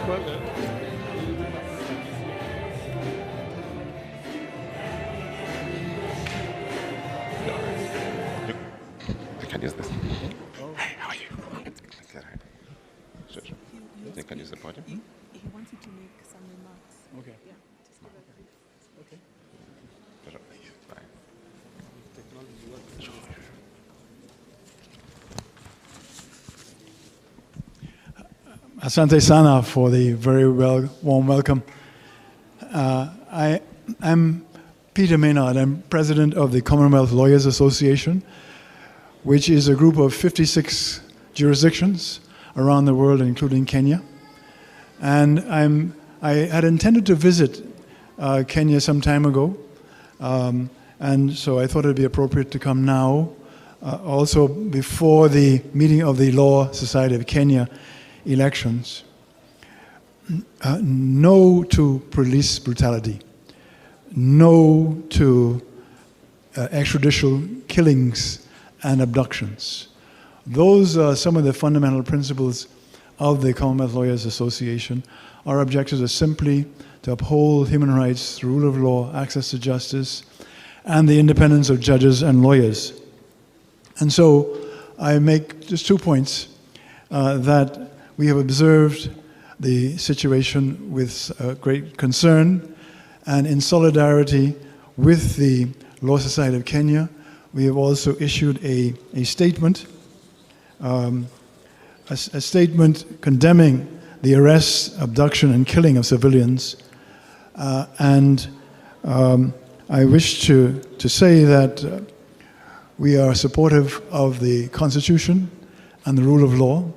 I can use this. Hey, how are you? Sure. You can use the podium. He wanted to make some remarks. Okay. Yeah. Just give a Okay. Fine. Asante Sana for the very warm welcome. I'm Peter Maynard. I'm president of the Commonwealth Lawyers Association, which is a group of 56 jurisdictions around the world, including Kenya. And I had intended to visit Kenya some time ago, and so I thought it would be appropriate to come now, also before the meeting of the Law Society of Kenya elections. No to police brutality. No to extrajudicial killings and abductions. Those are some of the fundamental principles of the Commonwealth Lawyers Association. Our objectives are simply to uphold human rights, the rule of law, access to justice, and the independence of judges and lawyers. And so I make just 2 points, that we have observed the situation with great concern, and in solidarity with the Law Society of Kenya, we have also issued a statement, a statement condemning the arrest, abduction, and killing of civilians. I wish to say that we are supportive of the Constitution and the rule of law.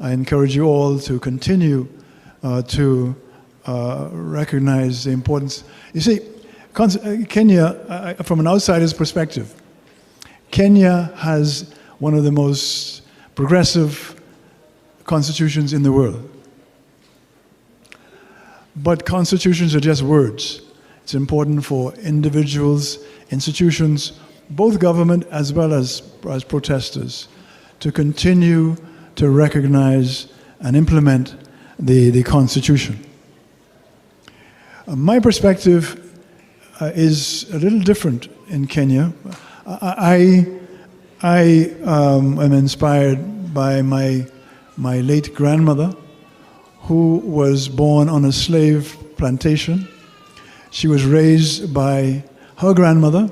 I encourage you all to continue to recognize the importance. You see, Kenya, from an outsider's perspective, Kenya has one of the most progressive constitutions in the world. But constitutions are just words. It's important for individuals, institutions, both government as well as protestors, to continue to recognize and implement the Constitution. My perspective is a little different in Kenya. I am inspired by my late grandmother, who was born on a slave plantation. She was raised by her grandmother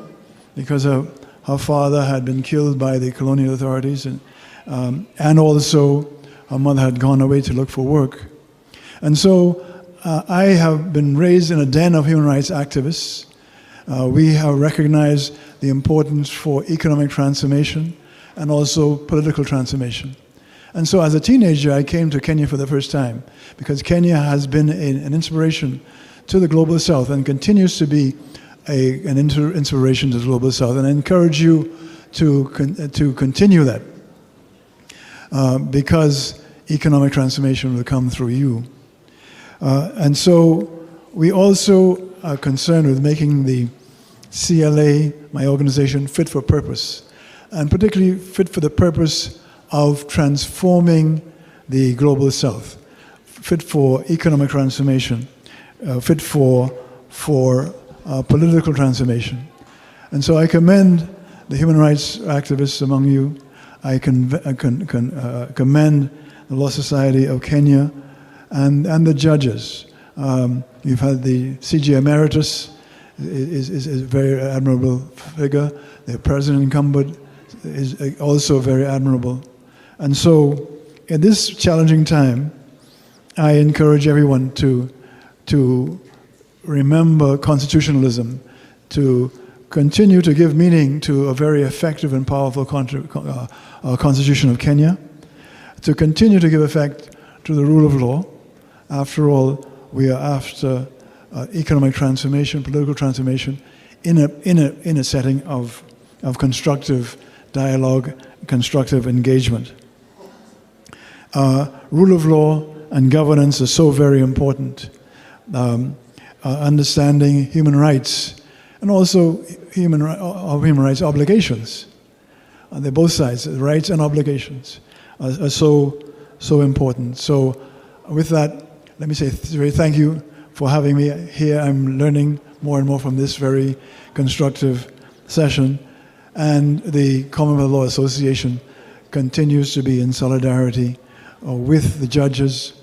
because her father had been killed by the colonial authorities, and also her mother had gone away to look for work. And so I have been raised in a den of human rights activists. We have recognized the importance for economic transformation and also political transformation. And so as a teenager, I came to Kenya for the first time, because Kenya has been an inspiration to the Global South and continues to be an inspiration to the Global South. And I encourage you to continue that, because economic transformation will come through you. And so we also are concerned with making the CLA, my organization, fit for purpose, and particularly fit for the purpose of transforming the Global South, fit for economic transformation, fit for political transformation. And so I commend the human rights activists among you. I commend the Law Society of Kenya and the judges. You've had the CG Emeritus, is a very admirable figure. The President incumbent is also very admirable. And so, in this challenging time, I encourage everyone to remember constitutionalism, to continue to give meaning to a very effective and powerful Constitution of Kenya, to continue to give effect to the rule of law. After all, we are after economic transformation, political transformation, in a setting of constructive dialogue, constructive engagement. Rule of law and governance are so very important. Understanding human rights and also human rights obligations. They're both sides, rights and obligations are so important. So with that, let me say very thank you for having me here. I'm learning more and more from this very constructive session. And the Commonwealth Law Association continues to be in solidarity with the judges,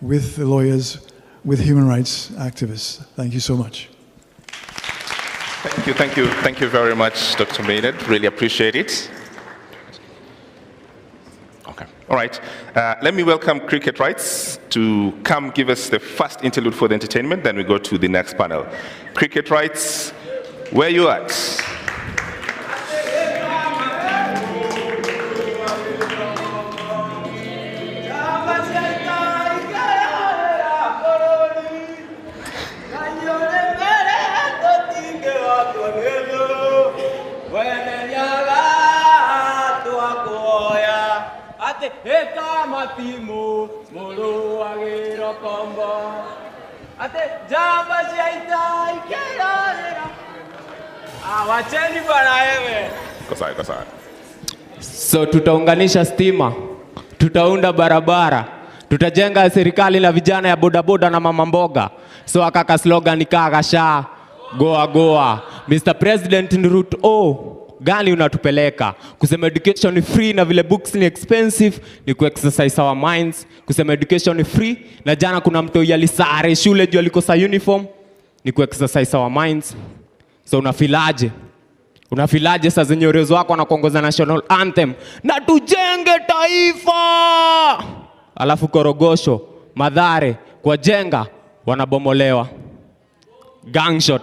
with the lawyers, with human rights activists. Thank you so much. Thank you very much, Dr. Maynard. Really appreciate it. Okay, all right. Let me welcome Cricket Rights to come give us the first interlude for the entertainment, then we go to the next panel. Cricket Rights, where you at? So tutaunganisha stima, tutaunda barabara, tutajenga serikali na vijana ya bodaboda na mama mboga. So akaka slogan ni kakasha goa goa. Mr. President, ni route O gani unatupeleka? Kusema education ni free na vile books ni expensive ni ku-exercise our minds. Kusema education ni free na jana kuna mtu yalisare shule juu alikosa uniform ni ku-exercise our minds. So unafilaje saa zenye urezo wako na kuongoza national anthem na tujenge taifa, alafu Korogosho, Mathare, kwa jenga wanabomolewa. Gunshot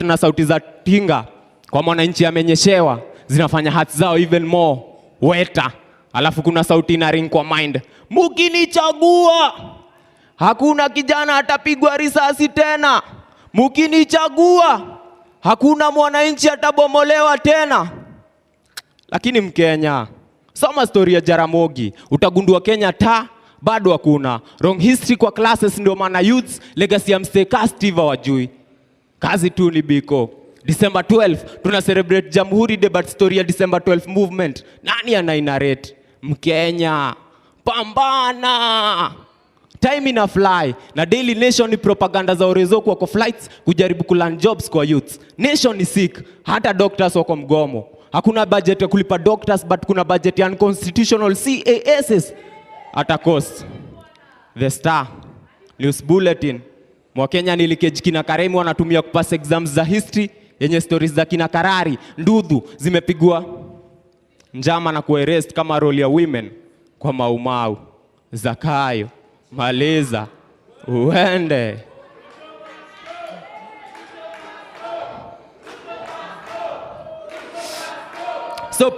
na sauti za tinga kwa mwananchi amenyeshewa zinafanya hati zao even more weta. Alafu kuna sauti na ring kwa mind, mukinichagua hakuna kijana atapigwa risasi tena, mukinichagua hakuna mwananchi atabomolewa tena. Lakini Mkenya, soma story ya Jaramogi, utagundua Kenya bado hakuna. Wrong history kwa classes, ndio maana youths legacy ya msteka Steve wajui. Kazi tu ni biko. December 12 tuna celebrate Jamhuri Day, but story ya December 12 movement nani anainarrate? Mkenya, pambana. Time ina fly na Daily Nation ni propaganda za orezo kwa flights kujaribu kuland jobs kwa youths. Nation ni sick, hata doctors wako mgomo. Hakuna budget ya kulipa doctors, but kuna budget ya unconstitutional CASs at a cost. The Star News Bulletin, Mwakenya nilikeji kina Karemi wanatumia kupass exams za history yenye stories za kina Karari, Ndudhu zimepigwa njama na kuarrest kama role ya women kwa Maumau, Zakayo, Maleza, uende. So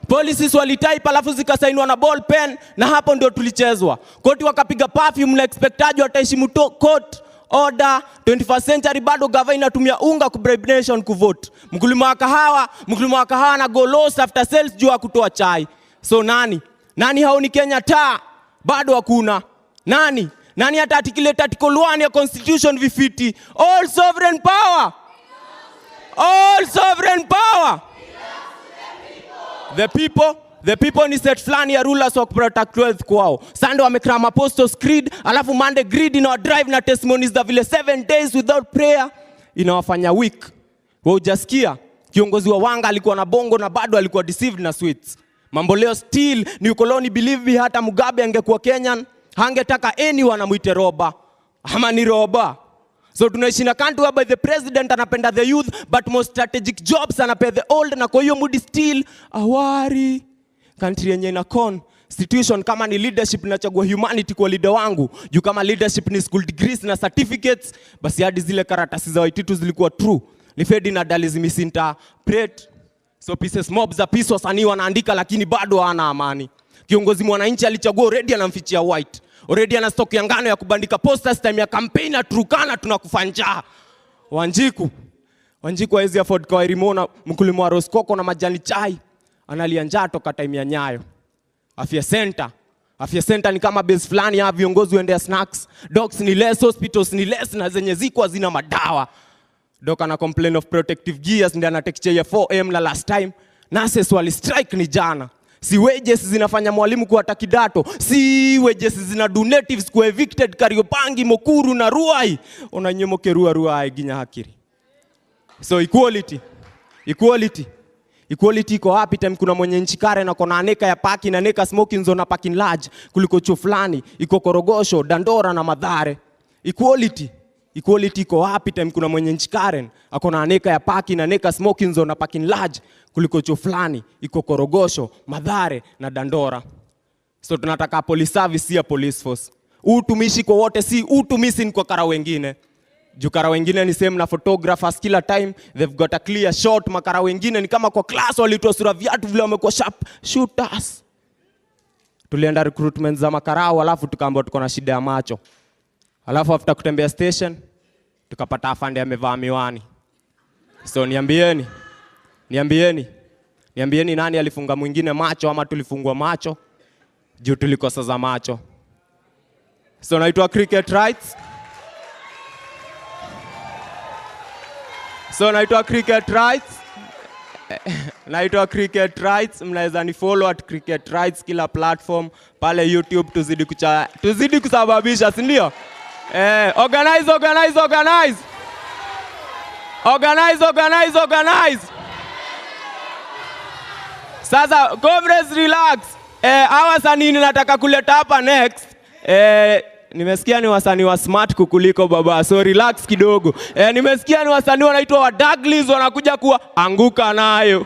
policies walitype alafu zikasainwa na ball pen, na hapo ndio tulichezwa. Koti wakapiga perfume na expectaji wataheshimu court order. 21st century bado gava inatumia unga ku bribe nation kuvote. Mkulima wa kahawa na go lost after sales juu kutoa chai. So nani haoni Kenya bado hakuna. Nani hata articulate article 1 ya constitution vifiti? All sovereign power The people ni set flani ya rulers wa protect wealth kwao. Sunday wamekrama Apostles Creed, alafu Monday greed ina drive na testimonies za vile 7 days without prayer inawafanya weak. Wewe hujasikia kiongozi wa Wanga alikuwa na bongo na bado alikuwa deceived na sweets. Mambo leo still ni ukoloni, believe me, hata Mugabe angekuwa Kenyan hangetaka anyone amuite roba ama ni roba. So tunaishi na country whereby the president anapenda the youth, but most strategic jobs anapea the old, na kwa hiyo mood still awari. Country yenye ina constitution kama ni leadership nachagua humanity kwa leader wangu. Juu kama leadership ni school degrees na certificates, basi hadi zile karatasi za Waititu zilikuwa true. Ni Fedi na Dali misinterpret. So pieces mob za peace wasanii wanaandika lakini bado hawana amani. Kiongozi mwananchi alichagua already anamfichia white. Already ana stock ya ngano ya kubandika posters time ya campaign na Turkana tunakufa njaa. Wanjiku hawezi afford kwa Irimona mkulima wa Roskoko na majani chai. Analia njaa toka time ya Nyayo. Afya center ni kama base fulani ya viongozi waendea snacks. Docs ni less, hospitals ni less, na zenye ziko hazina madawa. Doka na complain of protective gears ndio anatekichia 4M la last time. Nurses wali strike ni jana. Si wages zinafanya mwalimu kuwa kidato. Si wages zina do natives kuwa evicted Kariobangi, Mukuru na Ruai. Onanyemoke Ruai ginya hakiri. So equality. Equality iko wapi time kuna mwenye nchi Karen ako na aneka ya parking na aneka smoking zone na parking large kuliko chuo fulani iko Korogosho, Dandora na Mathare. Equality iko wapi time kuna mwenye nchi Karen ako na aneka ya parking na aneka smoking zone na parking large kuliko chuo fulani iko Korogosho, Mathare na Dandora. So tunataka police service ya police force. Utumishi kwa wote, si utumisi kwa kara wengine. Jukara wengine ni same na photographers kila time they've got a clear shot. Makara wengine ni kama kwa class walitoa sura viatu vile wamekuwa sharp shooters. Tulienda recruitment za makarao alafu tukaambiwa tuko na shida ya macho. Alafu after kutembea station tukapata afande amevaa miwani. So niambieni nani alifunga mwingine macho ama tulifungwa macho juu tulikosa za macho. So naitwa cricket rights. Naitwa Cricket Rights. Mnaweza ni follow at Cricket Rights kila platform pale YouTube. Tuzidi kusababisha, si ndio? Organize. Sasa comrades relax. Hawa wasanii nataka kuleta hapa next. Nimesikia ni wasanii wa smart kukuliko baba, so relax kidogo. Nimesikia ni wasanii wanaitwa wa Douglas wanakuja kuwa anguka nayo.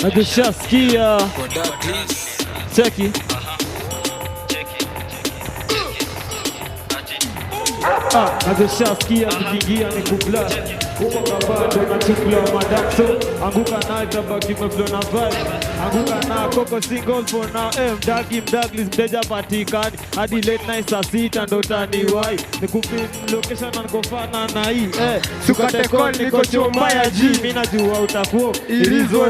Nakushasikia. Cheki. Nakushasikia kuingia ni kubla. Uko kabado na chukula madakso. Anguka na tabaki mflo na vibe. Anguka na koko single for now. Douglas mteja patikani. Hadi late night saa 6 ndo taniwai. Nikupe location na nikofana na hii. Sukate call niko chomba ya G. Mimi najua utakuwa irizo.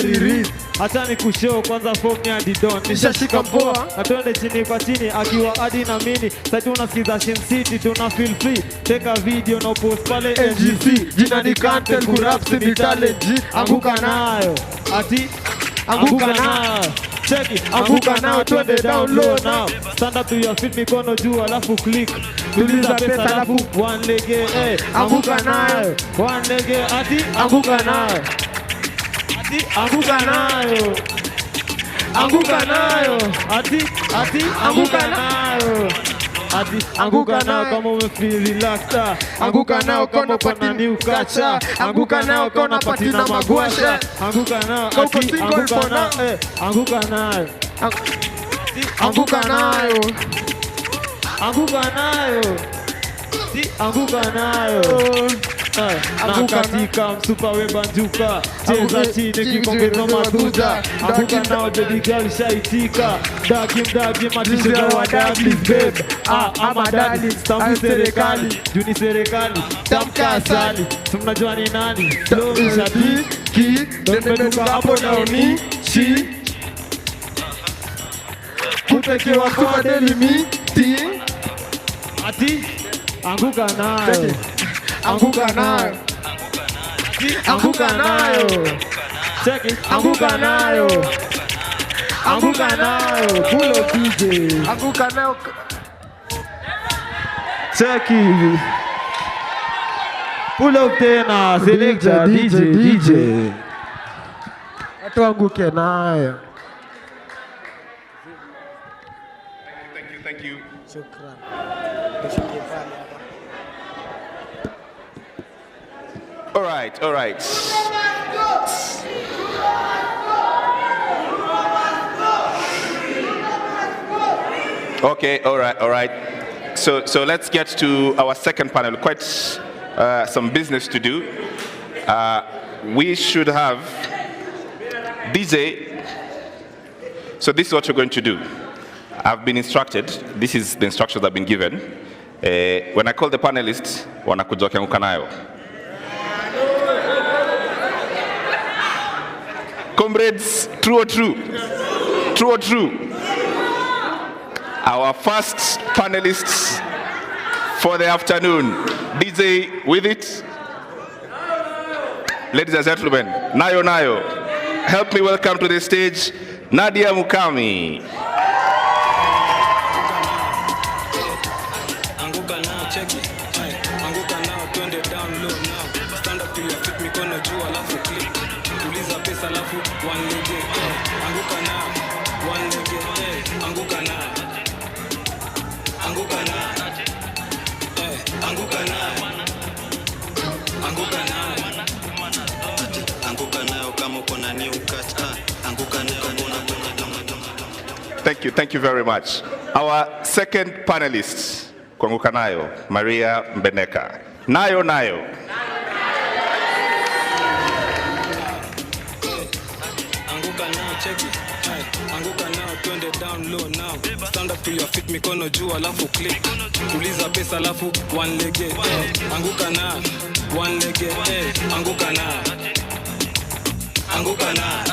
Acha nikushow kwanza form ya Didon. Nishashika mpoa na twende chini kwa chini akiwa hadi na mini. Sasa tunasikiza Shin City tuna feel free. Take a video na post pale NGC. Jina ni content kurap ni talent. Anguka nayo. Anguka nayo. Check it. Anguka nayo twende down low now. Stand up to your feet mikono juu alafu click. Tuliza pesa alafu one lege. Anguka nayo. One lege anguka nayo. Anguka nayo. Anguka nayo. Anguka nayo kama umefeel relaxed. Anguka nayo kama uko na new culture. Anguka nayo kama unapatina magwasha. Anguka nayo. Anguka nayo. Anguka nayo. Anguka nayo. Katika msupa webanjuka. Cheza chini kikongeza maduza. Anguka nao baby girl shaitika. Dagi matisha wa Douglas babe. Ama dali stampu serikali. Juni serikali tamka asali. Mnajua ni nani? Flow mshabiki. Ndemeduka hapo naoni shi. Kutekewa kwa delimiti. Anguka nayo. Anguka nayo. Check it. Anguka nayo. Pull up DJ. Anguka nayo. Check it. Pull up tena. Selector DJ. Watu anguke nayo. Thank you. Shukran. All right. Okay, all right. So let's get to our second panel. Quite some business to do. We should have DJ. So this is what you're going to do. I've been instructed. This is the instructions I've been given. When I call the panelists, wanakuja wakianguka nayo. Comrades, true or true? True or true? Our first panelists for the afternoon. DJ with it. Ladies and gentlemen, Nayo Nayo. Help me welcome to the stage Nadia Mukami. Anguka now, check it. Anguka now, turn it down low now. Stand up to your feet, mikono juu alafu click. Tuliza pesa alafu one leg. Anguka now, one leg. Anguka now. Anguka now. Anguka now. Anguka now. Anguka now kama uko na new cut. Anguka now. Thank you very much. Our second panelist, Kuanguka Nayo, Maria Mbeneka. Nayo Nayo. Anguka now, check it. Anguka now, turn it down low now. Stand up to your feet, mikono juu alafu click. Tuliza pesa alafu one leg. Anguka now, one leg. Anguka now. Anguka now.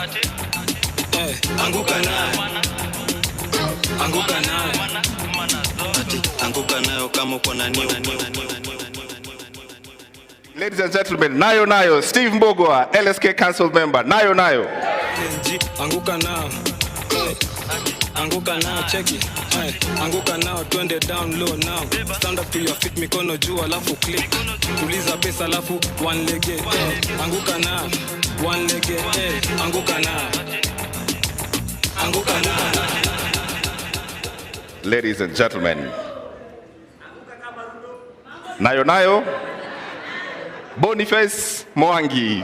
Anguka now. Anguka now. Anguka nayo kama uko na new. Ladies and gentlemen, Nayo Nayo, Steve Mbogwa, LSK Council member. Nayo Nayo. Anguka now. Anguka now, check it. Anguka now, turn it down low now. Stand up to your feet, mikono juu alafu click. Tuliza pesa alafu one leg. Anguka now, one leg. Anguka now. Anguka now. Ladies and gentlemen, Nayo Nayo, Boniface Mwangi.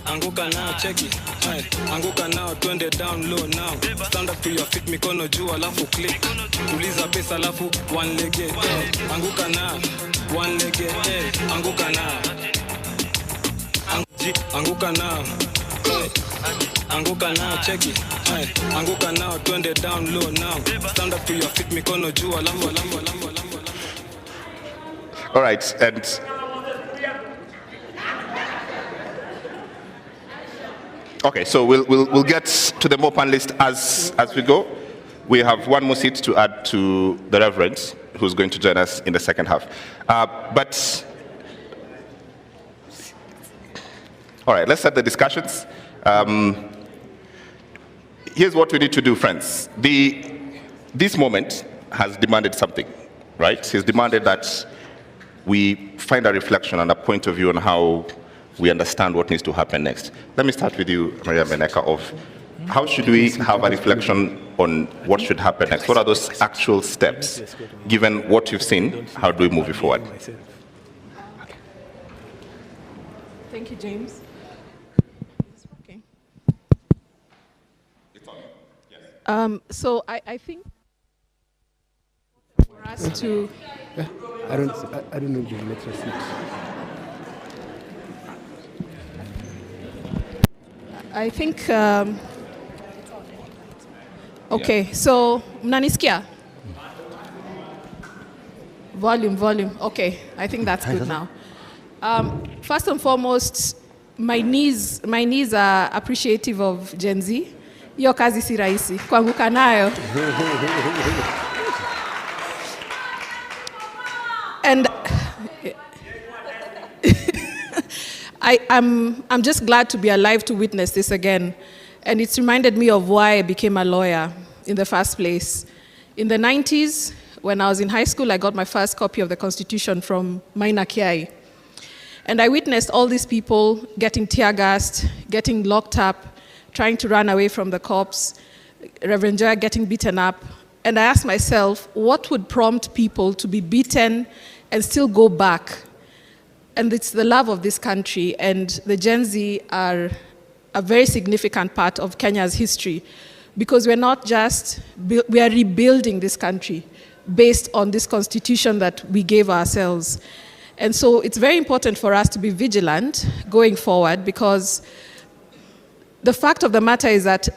Anguka now, check it. Anguka now, turn it down low now. Stand up to your feet, mikono juu alafu click. Tuliza pesa alafu one leg. Anguka now, one leg. Anguka now. Anguka now. Anguka now, check it. Anguka now, turn it down low now. Stand up to your feet, mikono juu alafu. All right, and okay, so we'll get to the more panelists as we go. We have one more seat to add to the Reverend, who's going to join us in the second half. But all right, let's start the discussions. Here's what we need to do, friends. This moment has demanded something, right? It's demanded that we find a reflection and a point of view on how we understand what needs to happen next. Let me start with you, Maria Mbeneka, of how should we have a reflection on what should happen next? What are those actual steps? Given what you've seen, how do we move it forward? Thank you, James. Okay. So I think for us to... I don't know the electric seat. I think, okay, so mnanisikia? Volume, okay, I think that's good now. First and foremost, my knees are appreciative of Gen Z. Hiyo kazi si rahisi, kuanguka nayo. And I'm just glad to be alive to witness this again. And it's reminded me of why I became a lawyer in the first place. In the 90s, when I was in high school, I got my first copy of the Constitution from Maina Kiai. And I witnessed all these people getting tear gassed, getting locked up, trying to run away from the cops, Reverend Joya getting beaten up. And I asked myself, what would prompt people to be beaten and still go back? And it's the love of this country, and the Gen Z are a very significant part of Kenya's history, because we're not just, we are rebuilding this country based on this constitution that we gave ourselves. And so it's very important for us to be vigilant going forward, because the fact of the matter is that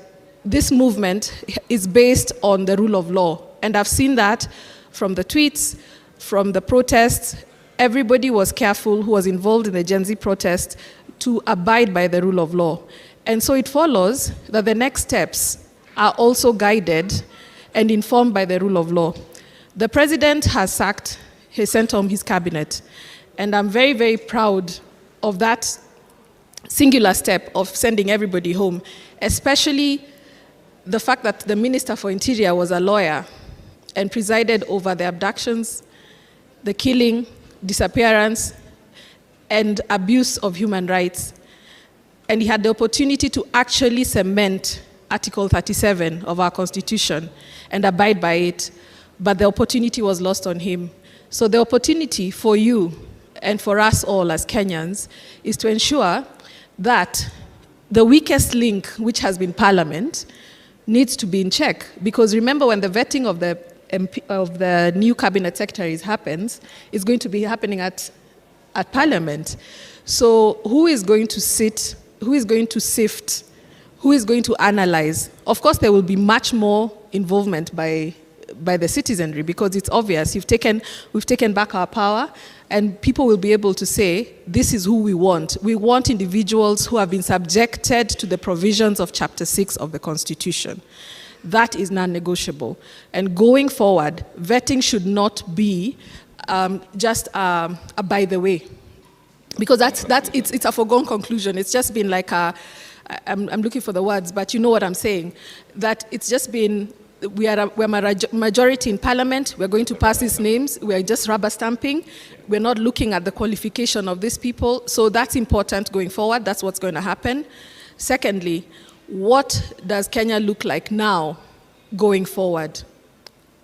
this movement is based on the rule of law. And I've seen that from the tweets, from the protests, everybody was careful who was involved in the Gen Z protest to abide by the rule of law. And so it follows that the next steps are also guided and informed by the rule of law. The president has sent home his cabinet. And I'm very, very proud of that singular step of sending everybody home, especially the fact that the Minister for Interior was a lawyer and presided over the abductions, the killing, disappearance, and abuse of human rights. And he had the opportunity to actually cement Article 37 of our Constitution and abide by it, but the opportunity was lost on him. So the opportunity for you and for us all as Kenyans is to ensure that the weakest link, which has been Parliament, needs to be in check. Because remember, when the vetting of the new cabinet secretaries happens, it's going to be happening at Parliament. So who is going to sit, who is going to sift, who is going to analyze? Of course, there will be much more involvement by the citizenry, because it's obvious we've taken back our power, and people will be able to say, this is who we want. We want individuals who have been subjected to the provisions of Chapter 6 of the Constitution. That is non-negotiable. And going forward, vetting should not be just a by the way, because it's a foregone conclusion. It's just been like I'm looking for the words, but you know what I'm saying, that it's just been, we're a majority in Parliament, we're going to pass these names, we're just rubber stamping, we're not looking at the qualification of these people, so that's important going forward, that's what's going to happen. Secondly, what does Kenya look like now going forward?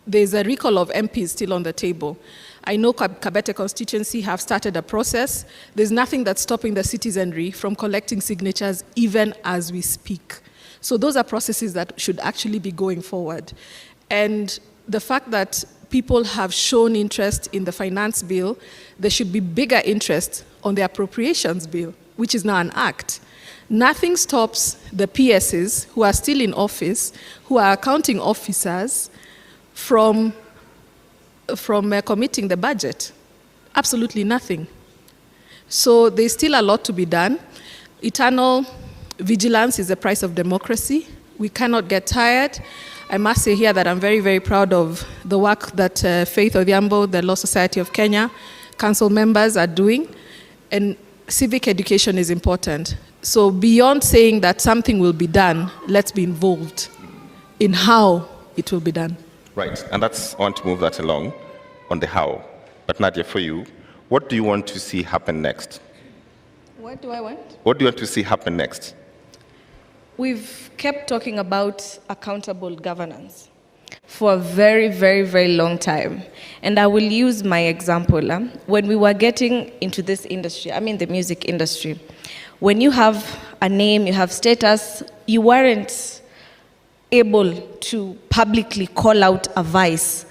There's a recall of MPs still on the table. I know Kabete constituency have started a process. There's nothing that's stopping the citizenry from collecting signatures even as we speak. So those are processes that should actually be going forward. And the fact that people have shown interest in the finance bill, there should be bigger interest on the appropriations bill, which is now an act. Nothing stops the PSs who are still in office, who are accounting officers, from committing the budget. Absolutely nothing. So there's still a lot to be done. Eternal vigilance is the price of democracy. We cannot get tired. I must say here that I'm very, very proud of the work that Faith Odhiambo, the Law Society of Kenya, council members are doing. And civic education is important. So beyond saying that something will be done, let's be involved in how it will be done. Right, and I want to move that along on the how. But Nadia, for you, what do you want to see happen next? What do I want? What do you want to see happen next? We've kept talking about accountable governance for a very, very, very long time. And I will use my example. When we were getting into this industry, I mean the music industry, when you have a name, you have status, you weren't able to publicly call out a vice,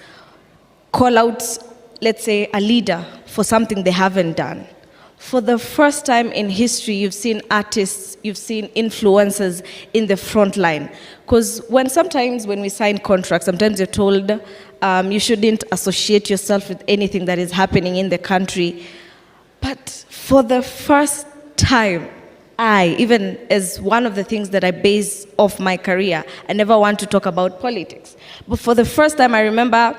call out, let's say, a leader for something they haven't done. For the first time in history, you've seen artists, you've seen influencers in the front line. Because sometimes when we sign contracts, sometimes you're told you shouldn't associate yourself with anything that is happening in the country. But for the first time, even as one of the things that I base off my career, I never want to talk about politics. But for the first time, I remember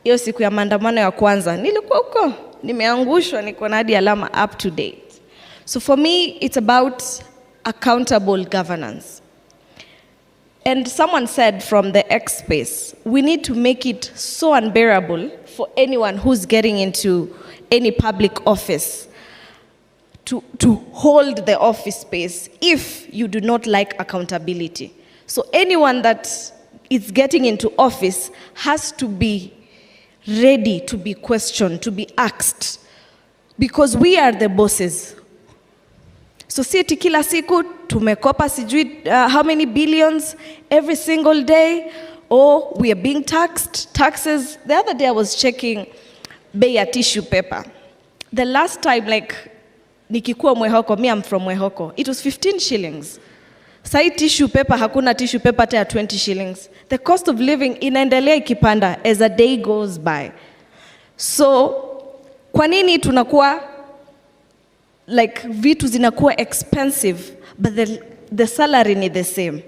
hiyo siku ya maandamano ya kwanza, nilikuwa huko, nimeangushwa, niko na hadi alama up to date. So for me, it's about accountable governance. And someone said from the X space, we need to make it so unbearable for anyone who's getting into any public office to hold the office space if you do not like accountability. So anyone that is getting into office has to be ready to be questioned, to be asked, because we are the bosses. So si eti kila siku tumekopa sijui how many billions every single day, or we are being taxed, taxes. The other day I was checking bei ya tissue paper. The last time, nikikuwa Mwehoko, me I'm from Mwehoko, it was 15 shillings. Sai tissue paper, hakuna tissue paper hata 20 shillings. The cost of living inaendelea ikipanda as a day goes by. So Kwa nini tunakuwa like vitu zinakuwa expensive but the salary ni the same?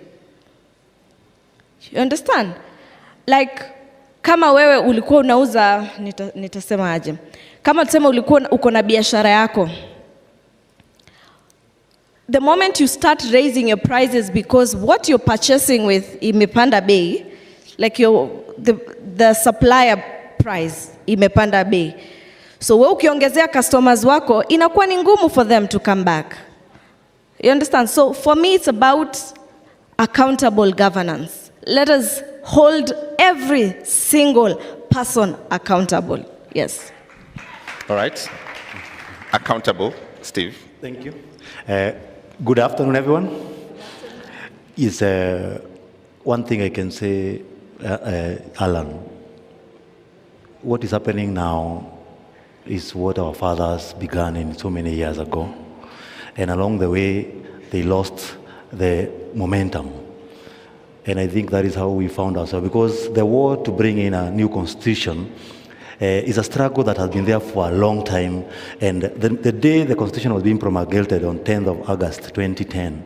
You understand? Like kama wewe ulikuwa unauza nitasema aje? Kama tuseme ulikuwa uko na biashara yako. The moment you start raising your prices because what you're purchasing with imepanda bei, like the supplier price imepanda bei. So wewe ukiongezea customers wako inakuwa ni ngumu for them to come back. You understand? So for me it's about accountable governance. Let us hold every single person accountable. Yes. All right. Accountable, Steve. Thank you. Good afternoon, everyone. Is one thing I can say, Alan, what is happening now is what our fathers began in so many years ago. And along the way, they lost the momentum. And I think that is how we found ourselves, because the war to bring in a new constitution is a struggle that has been there for a long time. And the day the constitution was being promulgated on 10th of August 2010,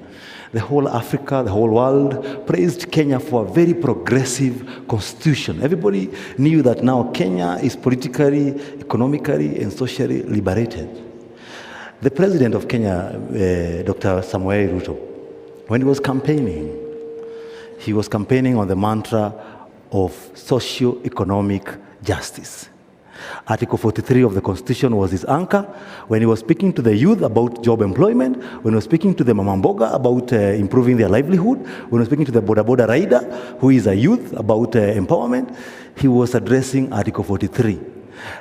the whole Africa, the whole world praised Kenya for a very progressive constitution. Everybody knew that now Kenya is politically, economically, and socially liberated. The president of Kenya, Dr. Samuel Ruto, when he was campaigning on the mantra of socio-economic justice. Article 43 of the Constitution was his anchor. When he was speaking to the youth about job employment, when he was speaking to the Mamamboga about improving their livelihood, when he was speaking to the Boda Boda rider, who is a youth, about empowerment, he was addressing Article 43.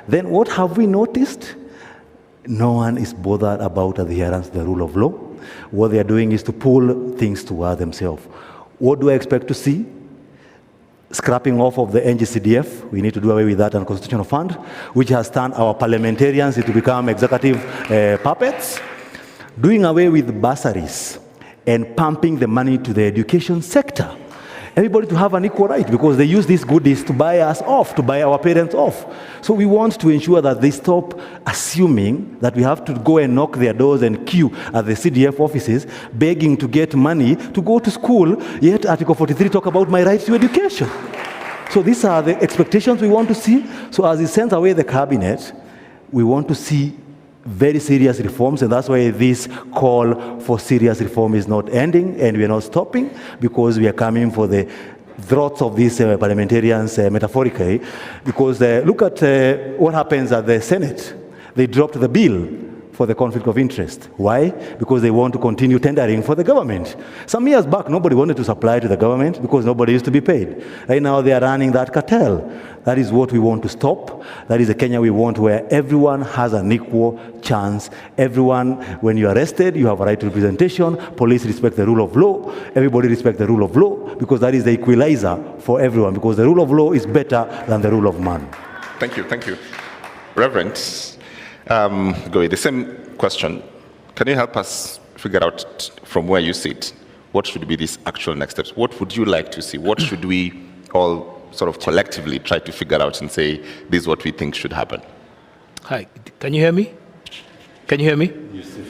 Then what have we noticed? No one is bothered about adherence to the rule of law. What they are doing is to pull things toward themselves. What do I expect to see? Scrapping off of the NGCDF, we need to do away with that unconstitutional fund, which has turned our parliamentarians to become executive puppets. Doing away with bursaries and pumping the money to the education sector. Everybody to have an equal right, because they use these goodies to buy us off, to buy our parents off. So we want to ensure that they stop assuming that we have to go and knock their doors and queue at the CDF offices, begging to get money to go to school, yet Article 43 talk about my right to education. So these are the expectations we want to see. So as he sends away the cabinet, we want to see very serious reforms, and that's why this call for serious reform is not ending, and we are not stopping, because we are coming for the throats of these parliamentarians metaphorically, because look at what happens at the Senate. They dropped the bill for the conflict of interest. Why? Because they want to continue tendering for the government. Some years back, nobody wanted to supply to the government because nobody used to be paid. Right now, they are running that cartel. That is what we want to stop. That is a Kenya we want, where everyone has an equal chance. Everyone, when you are arrested, you have a right to representation. Police respect the rule of law. Everybody respect the rule of law, because that is the equalizer for everyone, because the rule of law is better than the rule of man. Thank you, thank you. Reverend, Goy, the same question. Can you help us figure out from where you sit, what should be these actual next steps? What would you like to see? What should we all sort of collectively try to figure out and say, this is what we think should happen? Hi, can you hear me? Can you hear me? Yes, sir.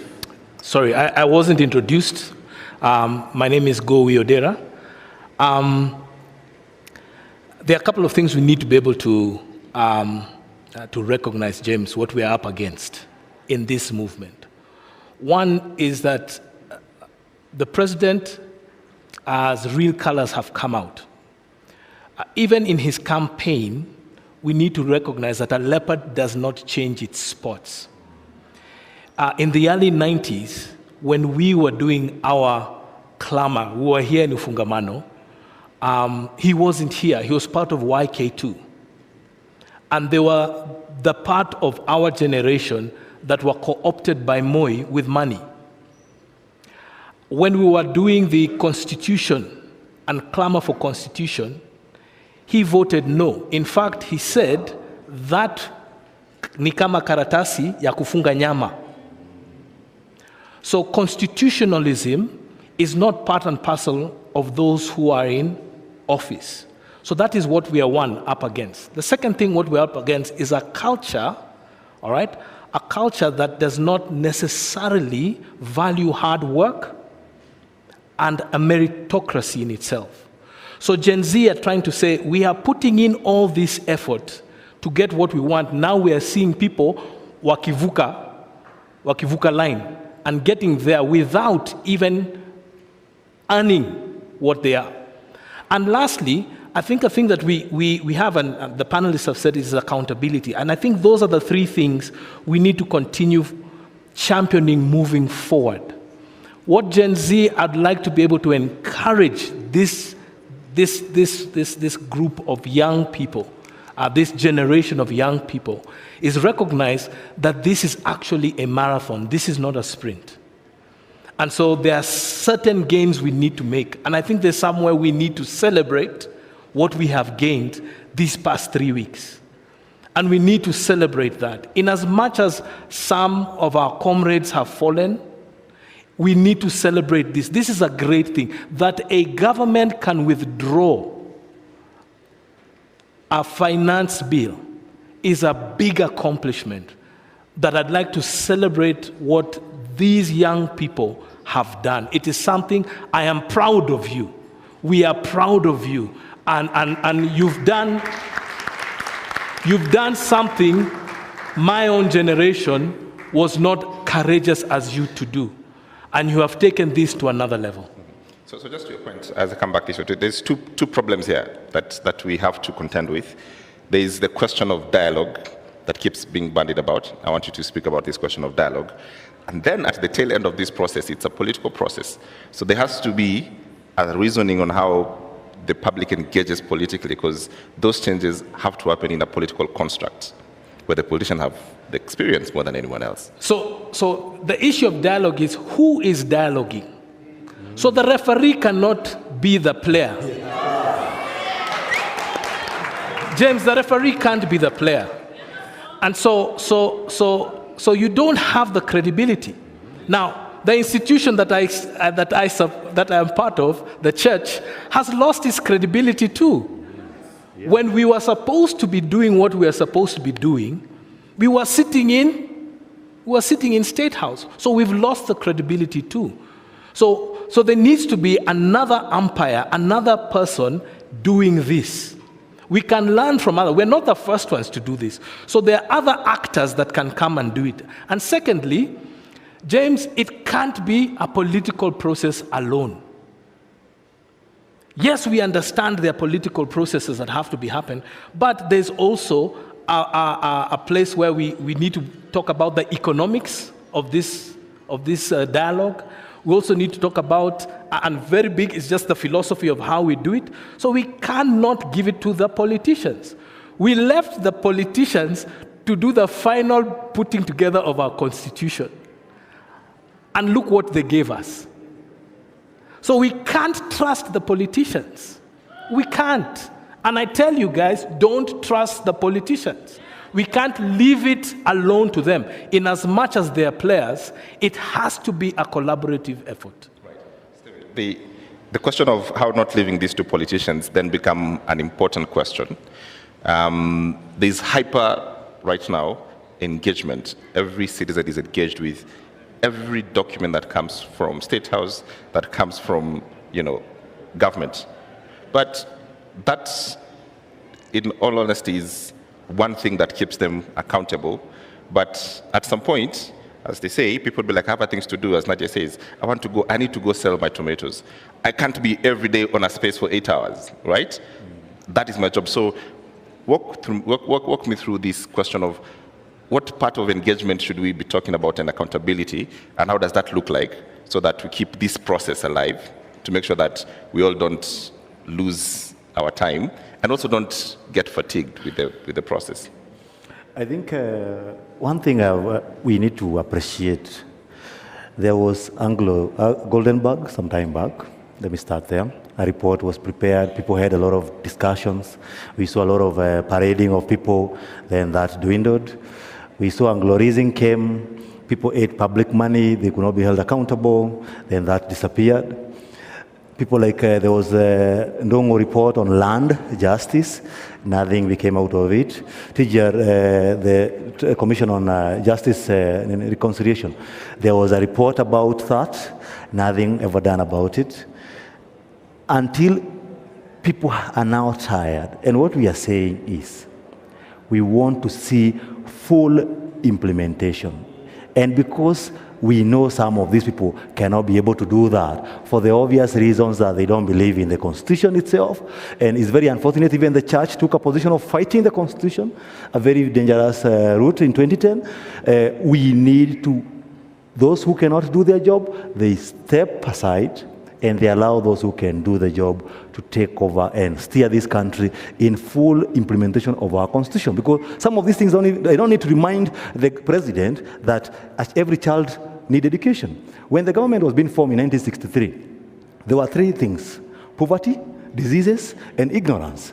Sorry, I wasn't introduced. My name is Gowi Odera. There are a couple of things we need to be able to recognize, James, what we are up against in this movement. One is that the president, as real colors have come out, even in his campaign, we need to recognize that a leopard does not change its spots. In the early 90s, when we were doing our clamor, we were here in Ufungamano, he wasn't here. He was part of YK2. And they were the part of our generation that were co-opted by Moi with money. When we were doing the constitution and clamor for constitution, he voted no. In fact, he said that ni kama karatasi ya kufunga nyama. So constitutionalism is not part and parcel of those who are in office. So that is what we are up against. The second thing what we're up against is a culture all right? A culture that does not necessarily value hard work and a meritocracy in itself. So Gen Z are trying to say, we are putting in all this effort to get what we want. Now we are seeing people wakivuka line and getting there without even earning what they are. And lastly, I think a thing that we have, and the panelists have said, is accountability. And I think those are the three things we need to continue championing moving forward. What Gen Z, I'd like to be able to encourage this group of young people, this generation of young people, is recognize that this is actually a marathon. This is not a sprint. And so there are certain gains we need to make. And I think there's somewhere we need to celebrate what we have gained these past 3 weeks. And we need to celebrate that. In as much as some of our comrades have fallen, we need to celebrate this. This is a great thing, that a government can withdraw a finance bill is a big accomplishment that I'd like to celebrate what these young people have done. It is something I am proud of you. We are proud of you. And you've done something my own generation was not courageous as you to do. And you have taken this to another level. So just to your point, as I come back to this, there's two problems here that we have to contend with. There is the question of dialogue that keeps being bandied about. I want you to speak about this question of dialogue. And then at the tail end of this process, it's a political process. So there has to be a reasoning on how the public engages politically, because those changes have to happen in a political construct where the politicians have the experience more than anyone else. So the issue of dialogue is who is dialoguing. So the referee cannot be the player. James, the referee can't be the player. And so you don't have the credibility. Now, the institution that I am part of, the church, has lost its credibility too. Yeah. When we were supposed to be doing what we are supposed to be doing, we were sitting in State House. So we've lost the credibility too. So there needs to be another umpire, another person doing this. We can learn from others. We're not the first ones to do this. So there are other actors that can come and do it. And secondly, James, it can't be a political process alone. Yes, we understand there are political processes that have to be happen, but there's also a place where we need to talk about the economics of this dialogue. We also need to talk about, and very big is just the philosophy of how we do it. So we cannot give it to the politicians. We left the politicians to do the final putting together of our constitution. And look what they gave us. So we can't trust the politicians. We can't. And I tell you guys, don't trust the politicians. We can't leave it alone to them. In as much as they are players, it has to be a collaborative effort. Right. The question of how not leaving this to politicians then become an important question. There's hyper, right now, engagement. Every citizen is engaged with every document that comes from State House, that comes from, government. But that, in all honesty, is one thing that keeps them accountable. But at some point, as they say, people will be like, I have things to do, as Nadia says. I need to go sell my tomatoes. I can't be every day on a space for 8 hours, right? That is my job. So walk me through this question of what part of engagement should we be talking about and accountability, and how does that look like, so that we keep this process alive, to make sure that we all don't lose our time, and also don't get fatigued with the process. I think one thing we need to appreciate, there was Goldenberg some time back. Let me start there. A report was prepared. People had a lot of discussions. We saw a lot of parading of people. Then that dwindled. We saw Anglo-Rising came. People ate public money. They could not be held accountable. Then that disappeared. People like, there was a Ndongo report on land justice, nothing came out of it. The Commission on Justice and Reconciliation, there was a report about that, nothing ever done about it. Until people are now tired. And what we are saying is, we want to see full implementation. And because we know some of these people cannot be able to do that for the obvious reasons that they don't believe in the Constitution itself. And it's very unfortunate, even the church took a position of fighting the Constitution, a very dangerous route in 2010. We need to, those who cannot do their job, they step aside and they allow those who can do the job to take over and steer this country in full implementation of our Constitution. Because some of these things, I don't need to remind the president that every child needs education. When the government was being formed in 1963, there were three things: poverty, diseases, and ignorance.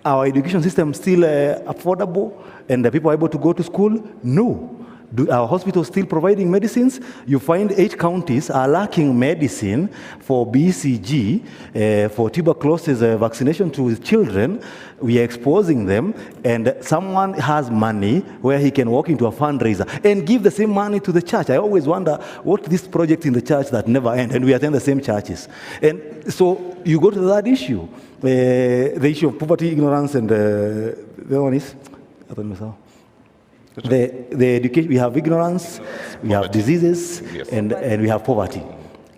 Our education system still affordable and the people are able to go to school? No. Do our hospitals still providing medicines? You find 8 counties are lacking medicine for BCG, for tuberculosis vaccination to children. We are exposing them, and someone has money where he can walk into a fundraiser and give the same money to the church. I always wonder what this project in the church that never end, and we attend the same churches. And so you go to that issue, the issue of poverty, ignorance, and the other one is, I don't know. The education, we have ignorance, we have diseases, and we have poverty.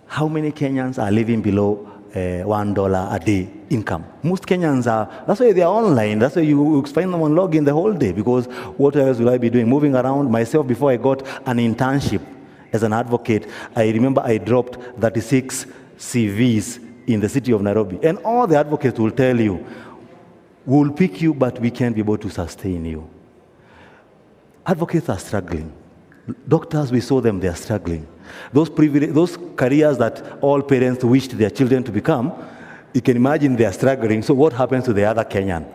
How many Kenyans are living below $1 a day income? Most Kenyans are, that's why they are online, that's why you find them on login the whole day, because what else will I be doing? Moving around myself. Before I got an internship as an advocate, I remember I dropped 36 CVs in the city of Nairobi. And all the advocates will tell you, we'll pick you, but we can't be able to sustain you. Advocates are struggling. Doctors, we saw them, they are struggling. Those careers that all parents wished their children to become, you can imagine they are struggling. So what happens to the other Kenyan?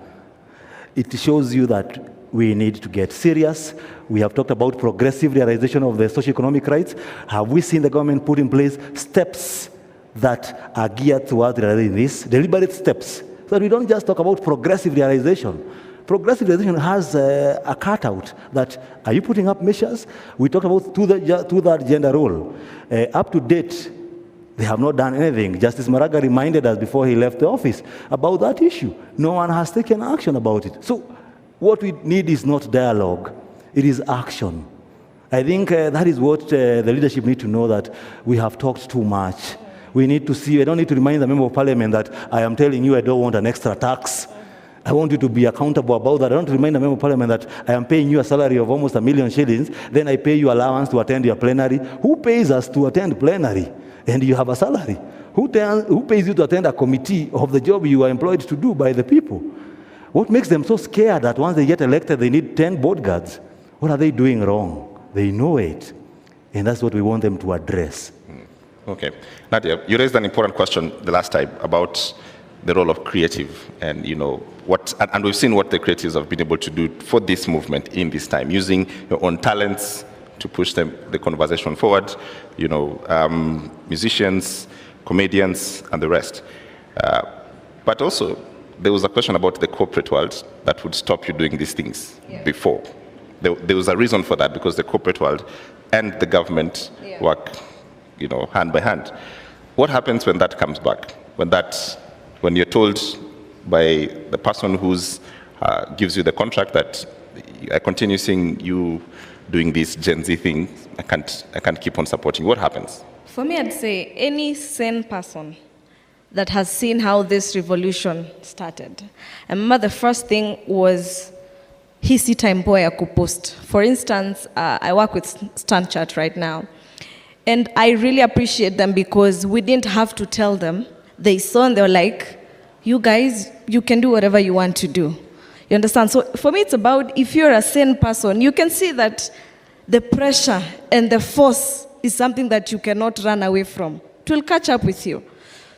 It shows you that we need to get serious. We have talked about progressive realization of the socioeconomic rights. Have we seen the government put in place steps that are geared towards realizing this? Deliberate steps. So we don't just talk about progressive realization. Progressive realization has a cutout that, are you putting up measures? We talked about two-third gender role. Up to date, they have not done anything. Justice Maraga reminded us before he left the office about that issue. No one has taken action about it. So what we need is not dialogue, it is action. I think that is what the leadership need to know, that we have talked too much. We need to see, I don't need to remind the member of parliament that I am telling you I don't want an extra tax. I want you to be accountable about that. I don't remind the member of parliament that I am paying you a salary of almost $1 million shillings, then I pay you allowance to attend your plenary. Who pays us to attend plenary? And you have a salary. Who pays you to attend a committee of the job you are employed to do by the people? What makes them so scared that once they get elected, they need 10 bodyguards? What are they doing wrong? They know it. And that's what we want them to address. Okay. Nadia, you raised an important question the last time about the role of creative, and and we've seen what the creatives have been able to do for this movement in this time, using your own talents to push the conversation forward, musicians, comedians, and the rest. But also, there was a question about the corporate world that would stop you doing these things before. There was a reason for that, because the corporate world and the government work, hand by hand. What happens when that comes back? When you're told by the person who's gives you the contract that I continue seeing you doing this Gen Z thing, I can't keep on supporting. What happens? For me, I'd say any sane person that has seen how this revolution started. I remember the first thing was hisi time ya kupost. For instance, I work with StanChat right now, and I really appreciate them because we didn't have to tell them. They saw and they were like, you guys, you can do whatever you want to do. You understand? So for me, it's about, if you're a sane person, you can see that the pressure and the force is something that you cannot run away from. It will catch up with you.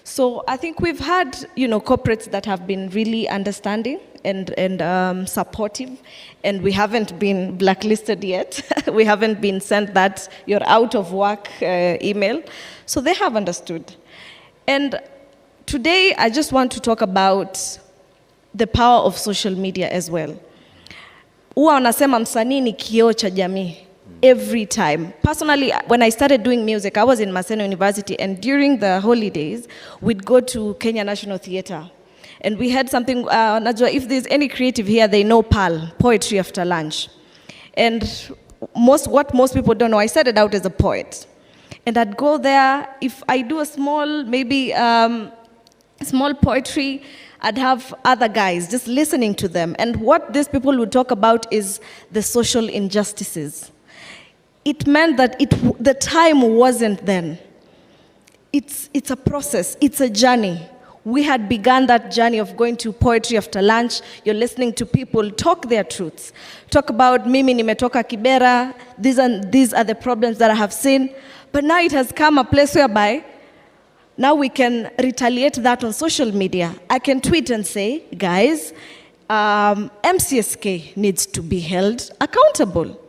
So I think we've had, corporates that have been really understanding and supportive, and we haven't been blacklisted yet. We haven't been sent that you're out of work email. So they have understood. And today I just want to talk about the power of social media as well. Huwa wanasema msanii ni kioo cha jamii. Every time. Personally, when I started doing music, I was in Maseno University, and during the holidays, we'd go to Kenya National Theatre. And we had something, Najwa, if there's any creative here, they know PAL, Poetry After Lunch. And what most people don't know, I started out as a poet. And I'd go there, if I do a small, maybe small poetry, I'd have other guys just listening to them. And what these people would talk about is the social injustices. It meant that the time wasn't then. It's a process, it's a journey. We had begun that journey of going to Poetry After Lunch. You're listening to people talk their truths. Talk about mimi nimetoka Kibera, these are the problems that I have seen. But now it has come a place whereby now we can retaliate that on social media. I can tweet and say, guys, MCSK needs to be held accountable.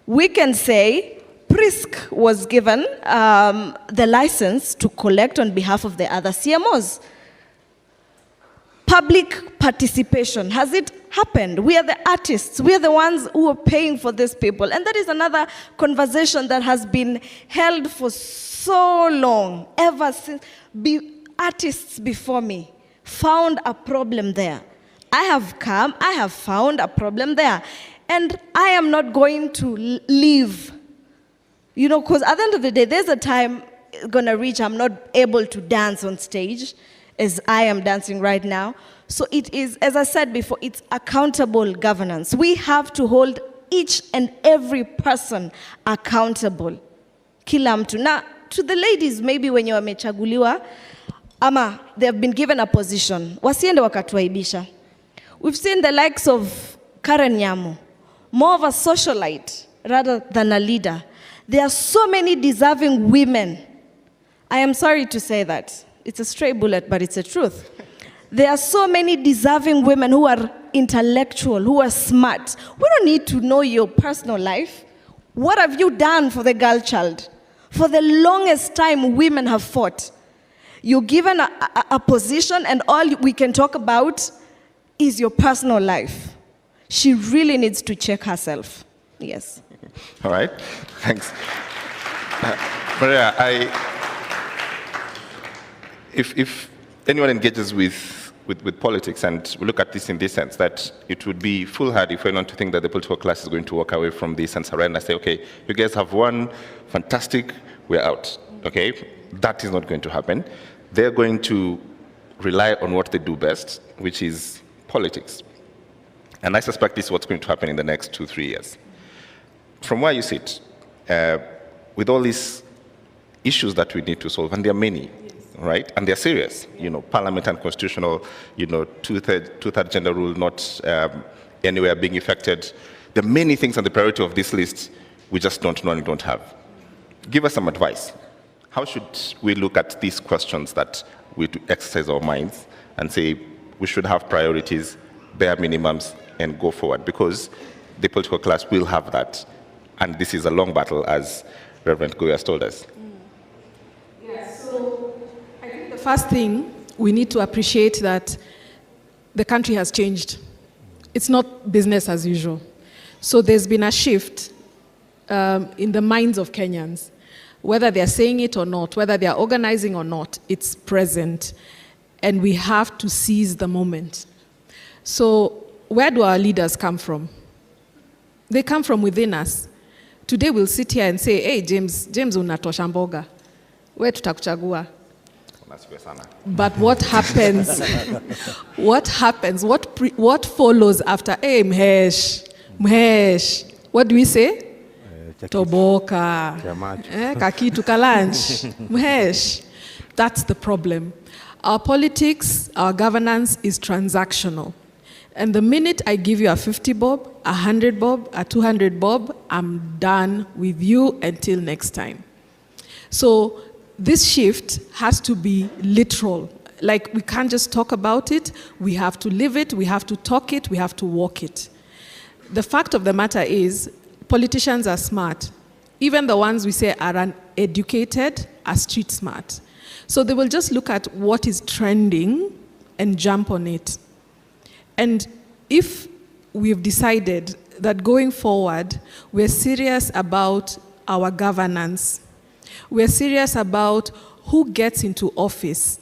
We can say PRISC was given the license to collect on behalf of the other CMOs. Public participation, has it happened? We are the artists, we are the ones who are paying for these people. And that is another conversation that has been held for so long, ever since artists before me found a problem there. I have found a problem there. And I am not going to leave, because at the end of the day, there's a time going to reach I'm not able to dance on stage as I am dancing right now. So it is, as I said before, it's accountable governance. We have to hold each and every person accountable. Kila mtu. Now, to the ladies, maybe when you are wamechaguliwa, ama they have been given a position, wasiende wakatuaibisha. We've seen the likes of Karen Nyamu, more of a socialite rather than a leader. There are so many deserving women. I am sorry to say that. It's a stray bullet, but it's the truth. There are so many deserving women who are intellectual, who are smart. We don't need to know your personal life. What have you done for the girl child? For the longest time, women have fought. You're given a position, and all we can talk about is your personal life. She really needs to check herself. Yes. All right. Thanks. Maria, if anyone engages with politics, and we look at this in this sense, that it would be foolhardy for anyone to think that the political class is going to walk away from this and surrender and say, okay, you guys have won, fantastic, we're out. Okay? That is not going to happen. They're going to rely on what they do best, which is politics. And I suspect this is what's going to happen in the next 2-3 years. From where you sit, with all these issues that we need to solve, and there are many, right? And they're serious. Parliament and constitutional, two-third gender rule not anywhere being affected. There are many things on the priority of this list we just don't know and don't have. Give us some advice. How should we look at these questions that we exercise our minds and say we should have priorities, bare minimums, and go forward? Because the political class will have that. And this is a long battle, as Reverend Goy has told us. Yeah, so I think the first thing, we need to appreciate that the country has changed. It's not business as usual. So there's been a shift in the minds of Kenyans. Whether they're saying it or not, whether they're organizing or not, it's present. And we have to seize the moment. So where do our leaders come from? They come from within us. Today we'll sit here and say, hey, James unatosha mboga. Where tutakuchagua? But what happens? What follows after, hey, Mhesh? What do we say? Toboka. Kakitu kalanch. Mhesh. That's the problem. Our politics, our governance is transactional. And the minute I give you a 50 bob, a 100 bob, a 200 bob, I'm done with you until next time. So this shift has to be literal. Like, we can't just talk about it. We have to live it. We have to talk it. We have to walk it. The fact of the matter is, politicians are smart. Even the ones we say are uneducated are street smart. So they will just look at what is trending and jump on it. And if we've decided that going forward, we're serious about our governance, we're serious about who gets into office,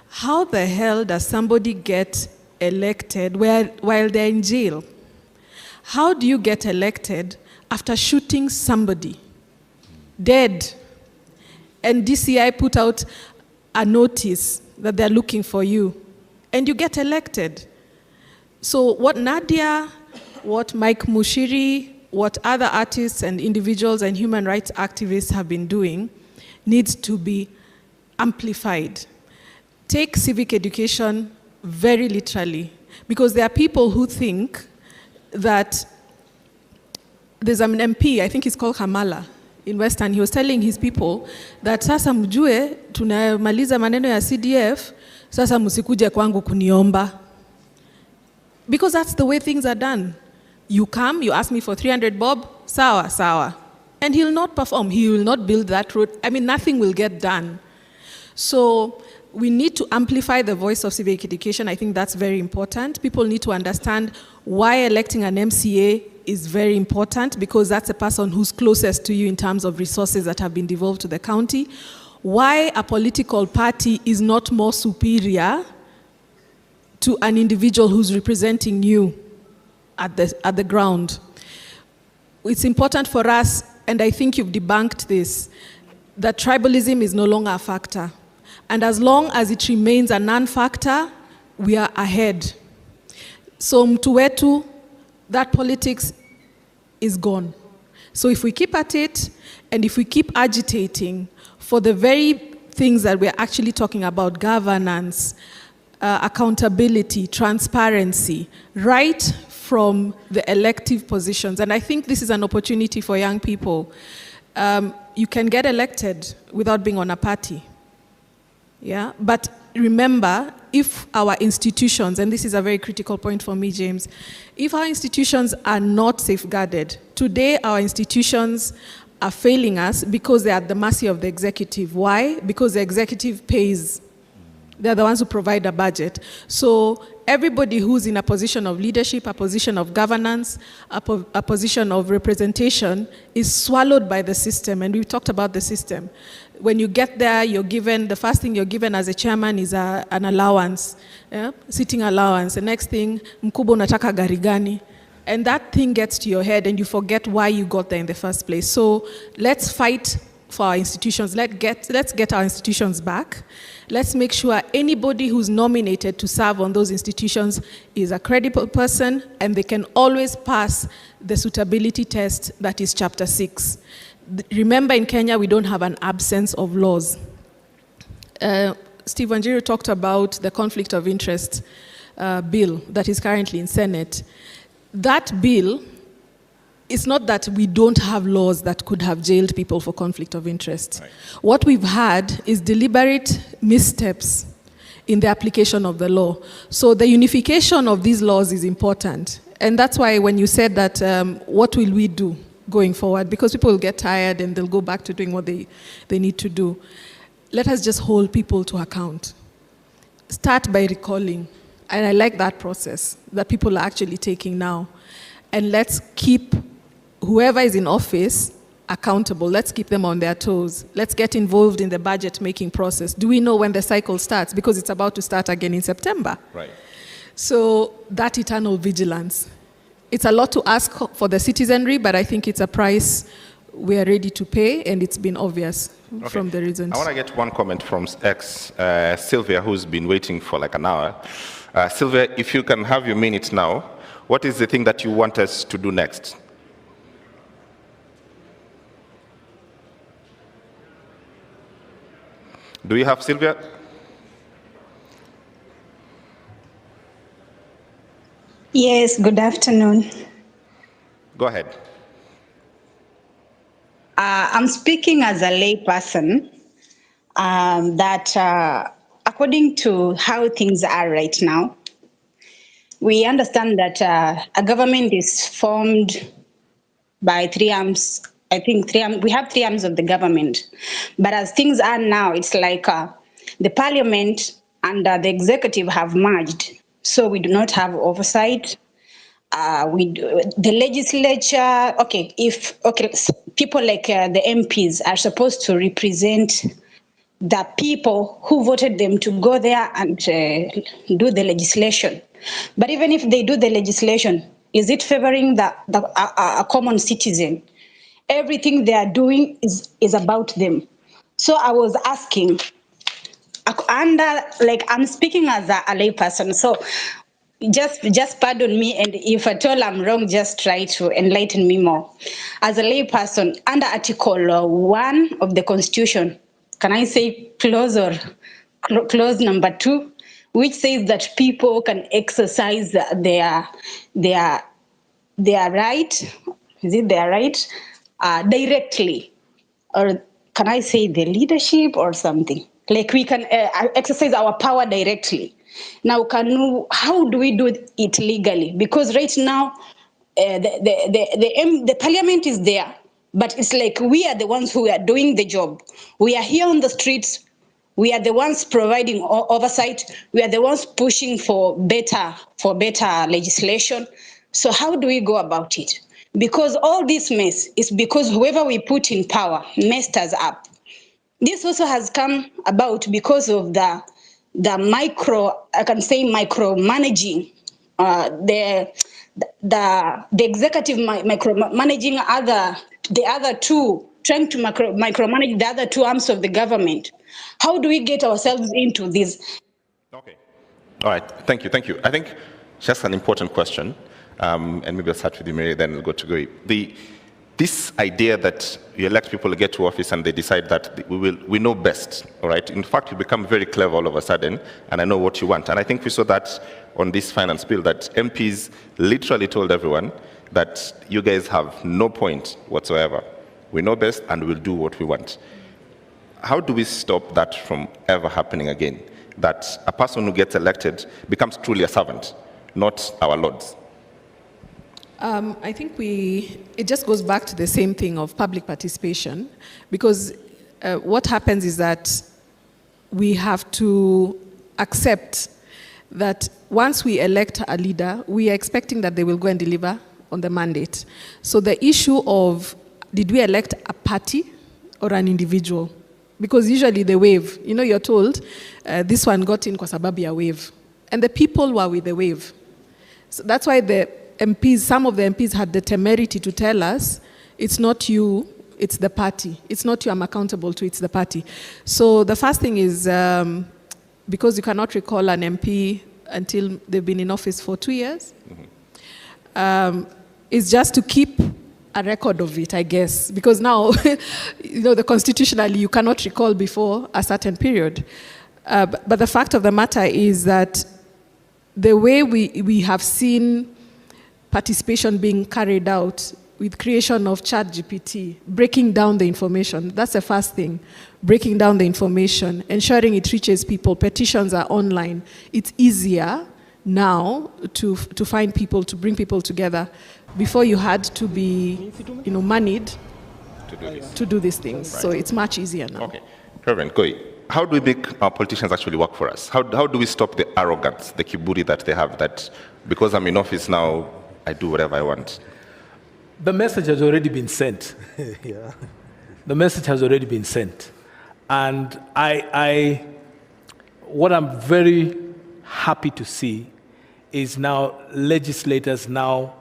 how the hell does somebody get elected while they're in jail? How do you get elected after shooting somebody dead? And DCI put out a notice that they're looking for you, and you get elected. So what Nadia, what Mike Mushiri, what other artists and individuals and human rights activists have been doing needs to be amplified. Take civic education very literally, because there are people who think that there's an MP, I think he's called Kamala, in Western, he was telling his people that sasa mjue tunamaliza maneno ya CDF, sasa msikuje kwangu kuniomba. Because that's the way things are done. You come, you ask me for 300 bob, sawa, sawa. And he'll not perform, he will not build that road. I mean, nothing will get done. So we need to amplify the voice of civic education. I think that's very important. People need to understand why electing an MCA is very important, because that's a person who's closest to you in terms of resources that have been devolved to the county. Why a political party is not more superior to an individual who's representing you at the ground. It's important for us, and I think you've debunked this, that tribalism is no longer a factor. And as long as it remains a non-factor, we are ahead. So mtu wetu, that politics is gone. So if we keep at it, and if we keep agitating for the very things that we're actually talking about, governance, accountability, transparency, right from the elective positions. And I think this is an opportunity for young people. You can get elected without being on a party. Yeah, but remember, if our institutions, and this is a very critical point for me, James, if our institutions are not safeguarded, today our institutions are failing us because they're at the mercy of the executive. Why? Because the executive pays. They're the ones who provide a budget. So everybody who's in a position of leadership, a position of governance, a position of representation is swallowed by the system. And we've talked about the system. When you get there, you're given, the first thing you're given as a chairman is an allowance, sitting allowance. The next thing, mkubwa unataka gari gani? And that thing gets to your head and you forget why you got there in the first place. So let's fight for our institutions. Let's get our institutions back. Let's make sure anybody who's nominated to serve on those institutions is a credible person, and they can always pass the suitability test that is Chapter 6. Remember, in Kenya, we don't have an absence of laws. Steve Wanjiru talked about the conflict of interest bill that is currently in Senate. That bill, it's not that we don't have laws that could have jailed people for conflict of interest. Right. What we've had is deliberate missteps in the application of the law. So the unification of these laws is important. And that's why when you said that, what will we do going forward? Because people will get tired and they'll go back to doing what they need to do. Let us just hold people to account. Start by recalling. And I like that process that people are actually taking now. And let's keep whoever is in office accountable. Let's keep them on their toes. Let's get involved in the budget-making process. Do we know when the cycle starts? Because it's about to start again in September. Right. So that eternal vigilance. It's a lot to ask for the citizenry, but I think it's a price we are ready to pay, and it's been obvious from the reasons. I want to get one comment from Sylvia, who's been waiting for like an hour. Sylvia, if you can have your minute now, what is the thing that you want us to do next? Do you have Sylvia? Yes, good afternoon. Go ahead. I'm speaking as a lay person, that according to how things are right now, we understand that a government is formed by three arms. I think we have three arms of the government. But as things are now, it's like the parliament and the executive have merged, so we do not have oversight. The legislature, people like the MPs are supposed to represent the people who voted them to go there and do the legislation. But even if they do the legislation, is it favoring a common citizen? Everything they are doing is about them. So I was asking, I'm speaking as a lay person, so just pardon me, and if at all I'm wrong, just try to enlighten me more. As a lay person, under Article 1 of the Constitution, can I say clause number 2, which says that people can exercise their right, is it their right, directly, or can I say the leadership or something? Like we can exercise our power directly. Now, how do we do it legally? Because right now, the parliament is there, but it's like we are the ones who are doing the job. We are here on the streets. We are the ones providing oversight. We are the ones pushing for better legislation. So how do we go about it? Because all this mess is because whoever we put in power messed us up. This also has come about because of the micromanaging, the executive micromanaging the other two, trying to micromanage the other two arms of the government. How do we get ourselves into this? Okay. All right. Thank you. I think just an important question, and maybe I'll start with you, Mary, then we'll go to Goi. This idea that you elect people to get to office and they decide that we know best, all right? In fact, you become very clever all of a sudden, and I know what you want. And I think we saw that on this finance bill, that MPs literally told everyone that you guys have no point whatsoever. We know best and we'll do what we want. How do we stop that from ever happening again? That a person who gets elected becomes truly a servant, not our lords? I think it just goes back to the same thing of public participation, because what happens is that we have to accept that once we elect a leader, we are expecting that they will go and deliver on the mandate. So the issue of, did we elect a party or an individual? Because usually they wave. You know, you're told, this one got in kwa sababu ya wave. And the people were with the wave. So that's why the MPs, some of the MPs had the temerity to tell us, it's not you, it's the party. It's not you I'm accountable to, it's the party. So the first thing is, because you cannot recall an MP until they've been in office for 2 years, is just to keep a record of it, I guess. Because now, you know, constitutionally, you cannot recall before a certain period. But the fact of the matter is that the way we have seen participation being carried out with creation of ChatGPT, breaking down the information, that's the first thing. Breaking down the information, ensuring it reaches people. Petitions are online. It's easier now to find people, to bring people together. Before you had to be, you know, moneyed to do these things. Right. So it's much easier now. Okay. Reverend Goi, how do we make our politicians actually work for us? How do we stop the arrogance, the kiburi that they have, that because I'm in office now, I do whatever I want? The message has already been sent. Yeah. The message has already been sent. And what I'm very happy to see is now legislators now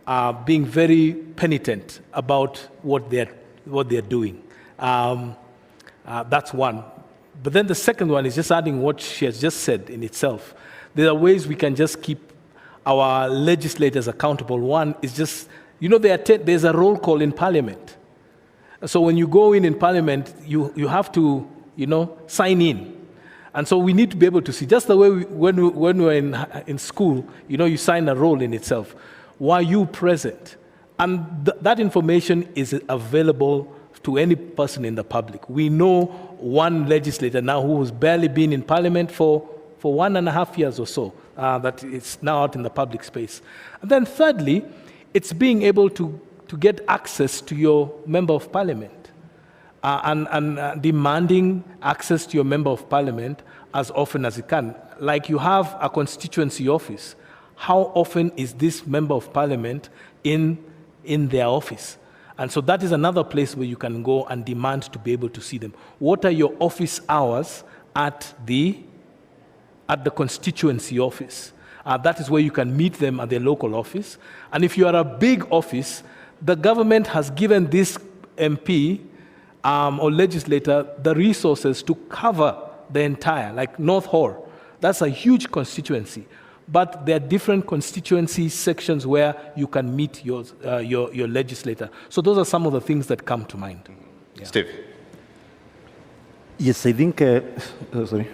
are being very penitent about what they're doing. That's one. But then the second one is just adding what she has just said in itself. There are ways we can just keep our legislators accountable. One is just, you know, there's a roll call in Parliament. So when you go in Parliament, you have to, you know, sign in. And so we need to be able to see, just the way when we're in school, you know, you sign a roll in itself. Were you present? And that information is available to any person in the public. We know one legislator now who has barely been in Parliament for 1.5 years or so, that is now out in the public space. And then thirdly, it's being able to get access to your member of Parliament. and demanding access to your member of parliament as often as you can. Like you have a constituency office. How often is this member of parliament in their office? And so that is another place where you can go and demand to be able to see them. What are your office hours at the constituency office? That is where you can meet them at their local office. And if you are a big office, the government has given this MP or legislator the resources to cover the entire, like North Hall. That's a huge constituency. But there are different constituency sections where you can meet your legislator. So those are some of the things that come to mind. Yeah. Steve. Yes, I think, sorry.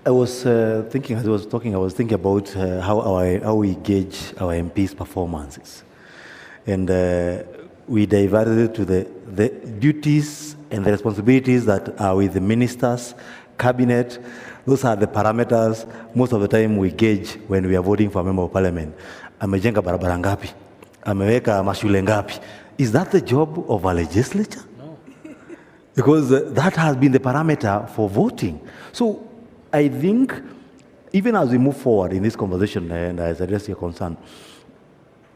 I was thinking, as I was talking, I was thinking about how we gauge our MPs' performances. And we diverted it to the duties and the responsibilities that are with the ministers, cabinet. Those are the parameters most of the time we gauge when we are voting for a member of parliament. Amejenga barabara ngapi? Ameweka mashule ngapi? Is that the job of a legislature? No. Because that has been the parameter for voting. So I think even as we move forward in this conversation, and as I address your concern,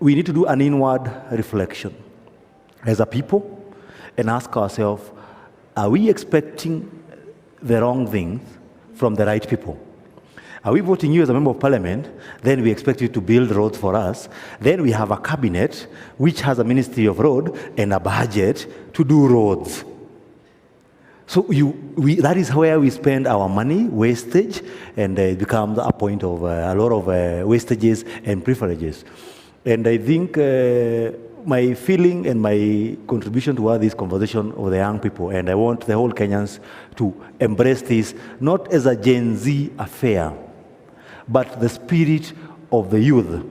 we need to do an inward reflection as a people and ask ourselves, are we expecting the wrong things from the right people? Are we voting you as a member of parliament? Then we expect you to build roads for us. Then we have a cabinet which has a ministry of road and a budget to do roads. So that is where we spend our money, wastage, and it becomes a point of a lot of wastages and privileges. And I think my feeling and my contribution to this conversation of the young people, and I want the whole Kenyans to embrace this, not as a Gen Z affair, but the spirit of the youth.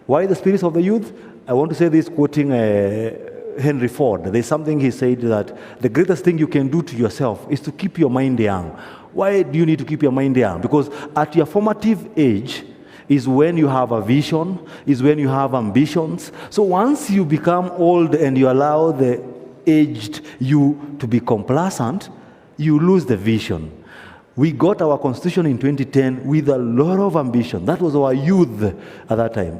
Why the spirit of the youth? I want to say this quoting Henry Ford. There's something he said that the greatest thing you can do to yourself is to keep your mind young. Why do you need to keep your mind young? Because at your formative age is when you have a vision, is when you have ambitions. So once you become old and you allow the aged you to be complacent, you lose the vision. We got our constitution in 2010 with a lot of ambition. That was our youth at that time.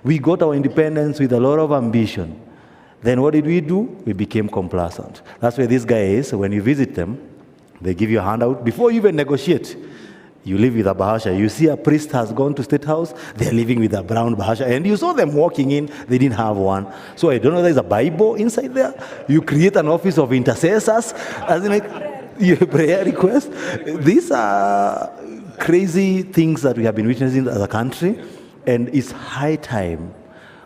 We got our independence with a lot of ambition. Then what did we do? We became complacent. That's where this guy is. When you visit them, they give you a handout. Before you even negotiate, you live with a bahasha. You see a priest has gone to State House, they're living with a brown bahasha. And you saw them walking in, they didn't have one. So I don't know, there's a Bible inside there. You create an office of intercessors, as in like your prayer request. These are crazy things that we have been witnessing as a country. And it's high time